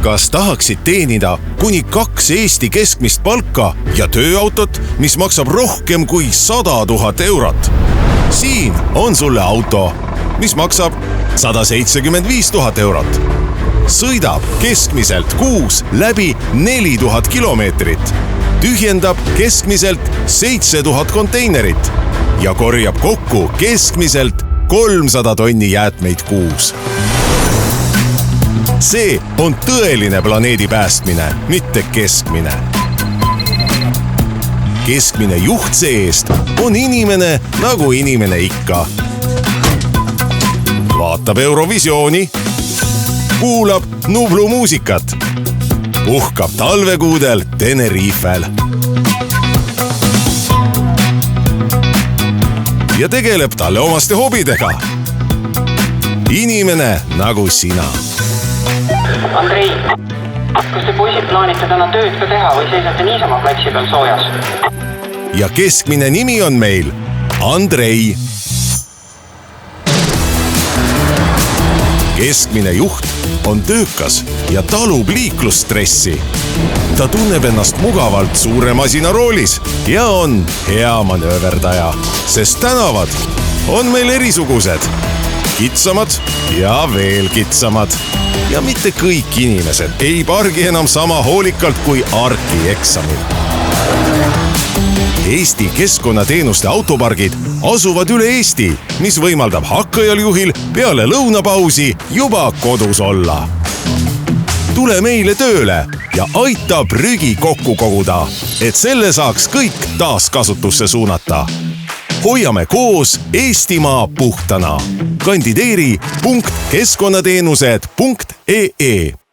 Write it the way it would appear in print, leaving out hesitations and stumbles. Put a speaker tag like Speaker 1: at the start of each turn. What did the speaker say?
Speaker 1: Kas tahaksid teenida kuni 2 Eesti keskmist palka ja tööautot, mis maksab rohkem kui 100 000 eurot? Siin on sulle auto, mis maksab 175 000 eurot. Sõidab keskmiselt kuus läbi 4000 kilomeetrit, tühjendab keskmiselt 7000 konteinerit ja korjab kokku keskmiselt 300 tonni jäätmeid kuus. See on tõeline planeedi päästmine, mitte keskmine. Keskmine juht seest on inimene nagu inimene ikka. Vaatab Eurovisiooni, kuulab Nublu muusikat, puhkab talvekuudel Tenerifel ja tegeleb talle omaste hobidega. Inimene nagu sina.
Speaker 2: Andrei, kas te poisid plaanite täna tööd ka teha või seisate niisama platsi peal soojas?
Speaker 1: Ja keskmine nimi on meil Andrei. Keskmine juht on töökas ja talub liiklustressi. Ta tunneb ennast mugavalt suure masina roolis ja on hea manööverdaja, sest tänavad on meil erisugused. Kitsamad ja veel kitsamad. Ja mitte kõik inimesed ei pargi enam sama hoolikalt kui arki eksamil. Eesti keskkonnateenuste autopargid asuvad üle Eesti, mis võimaldab hakkajal juhil peale lõunapausi juba kodus olla. Tule meile tööle ja aita prügi kokku koguda, et selle saaks kõik taaskasutusse suunata. Hoiame koos Eestimaa puhtana. Kandideeri .keskkonnateenused.ee